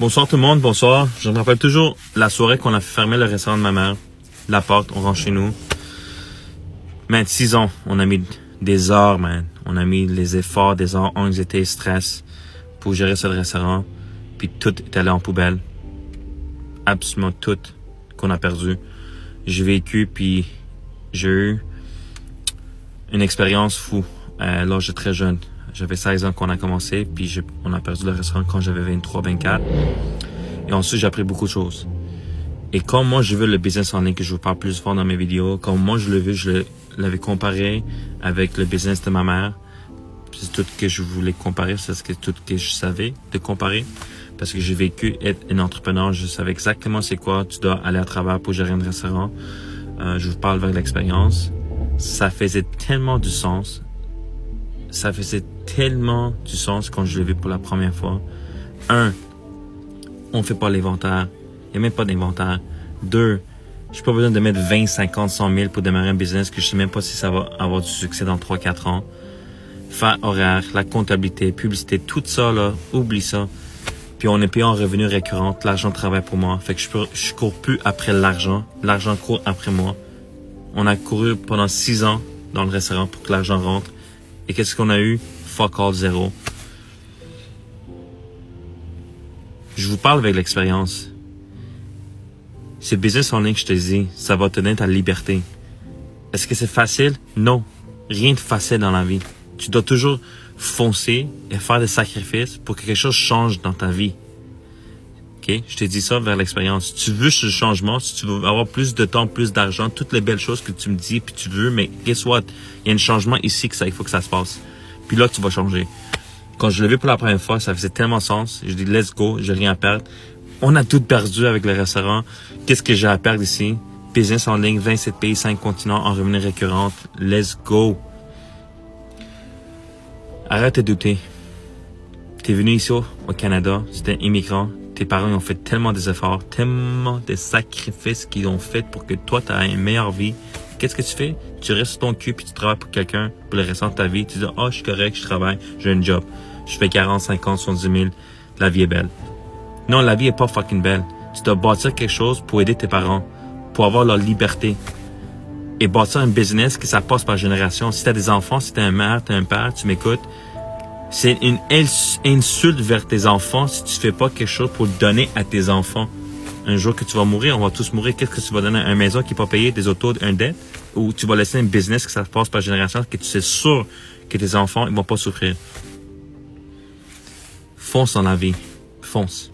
Bonsoir tout le monde, bonsoir. Je me rappelle toujours la soirée qu'on a fermé le restaurant de ma mère. La porte, on rentre chez nous. Man, 6 ans, on a mis des heures, man. On a mis les efforts, des heures, anxiété, stress pour gérer ce restaurant. Puis tout est allé en poubelle. Absolument tout qu'on a perdu. J'ai vécu, puis j'ai eu une expérience fou. Là, j'étais très jeune. J'avais 16 ans quand on a commencé, puis on a perdu le restaurant quand j'avais 23, 24. Et ensuite, j'ai appris beaucoup de choses. Et comme moi, je veux le business en ligne, que je vous parle plus fort dans mes vidéos, comme moi, je le veux, je l'avais comparé avec le business de ma mère. C'est tout que je voulais comparer, c'est tout que je savais de comparer. Parce que j'ai vécu être un entrepreneur, je savais exactement c'est quoi tu dois aller à travers pour gérer un restaurant. Je vous parle avec l'expérience. Ça faisait tellement du sens. Ça faisait tellement du sens quand je l'ai vu pour la première fois. 1, on fait pas l'inventaire. Il n'y a même pas d'inventaire. 2, j'ai pas besoin de mettre 20, 50, 100 000 pour démarrer un business que je sais même pas si ça va avoir du succès dans 3, 4 ans. Faire horaire, la comptabilité, publicité, tout ça, là, oublie ça. Puis on est payé en revenus récurrents. L'argent travaille pour moi. Fait que je cours plus après l'argent. L'argent court après moi. On a couru pendant 6 ans dans le restaurant pour que l'argent rentre. Et qu'est-ce qu'on a eu? Fuck all, 0. Je vous parle avec l'expérience. C'est business en ligne que je te dis, ça va te donner ta liberté. Est-ce que c'est facile? Non. Rien de facile dans la vie. Tu dois toujours foncer et faire des sacrifices pour que quelque chose change dans ta vie. OK? Je te dis ça vers l'expérience. Si tu veux ce changement, si tu veux avoir plus de temps, plus d'argent, toutes les belles choses que tu me dis puis tu veux, mais guess what? Il y a un changement ici il faut que ça se passe. Puis là, tu vas changer. Quand je l'ai vu pour la première fois, ça faisait tellement sens. Je dis, let's go, j'ai rien à perdre. On a tout perdu avec le restaurant. Qu'est-ce que j'ai à perdre ici? Business en ligne, 27 pays, 5 continents, en revenus récurrents. Let's go. Arrête de douter. T'es venu ici au Canada, c'était immigrant. Tes parents ont fait tellement des efforts, tellement de sacrifices qu'ils ont fait pour que toi, tu aies une meilleure vie. Qu'est-ce que tu fais? Tu restes sur ton cul puis tu travailles pour quelqu'un pour le restant de ta vie. Tu dis, je suis correct, je travaille, j'ai un job. Je fais 40, 50, 70 000. La vie est belle. Non, la vie est pas fucking belle. Tu dois bâtir quelque chose pour aider tes parents, pour avoir leur liberté. Et bâtir un business que ça passe par génération. Si t'as des enfants, si t'es un mère, t'es un père, tu m'écoutes. C'est une insulte vers tes enfants si tu fais pas quelque chose pour donner à tes enfants. Un jour que tu vas mourir, on va tous mourir. Qu'est-ce que tu vas donner à une maison qui n'est pas payée, des autos, un dette? Ou tu vas laisser un business que ça passe par génération, que tu sais sûr que tes enfants, ils vont pas souffrir. Fonce dans la vie. Fonce.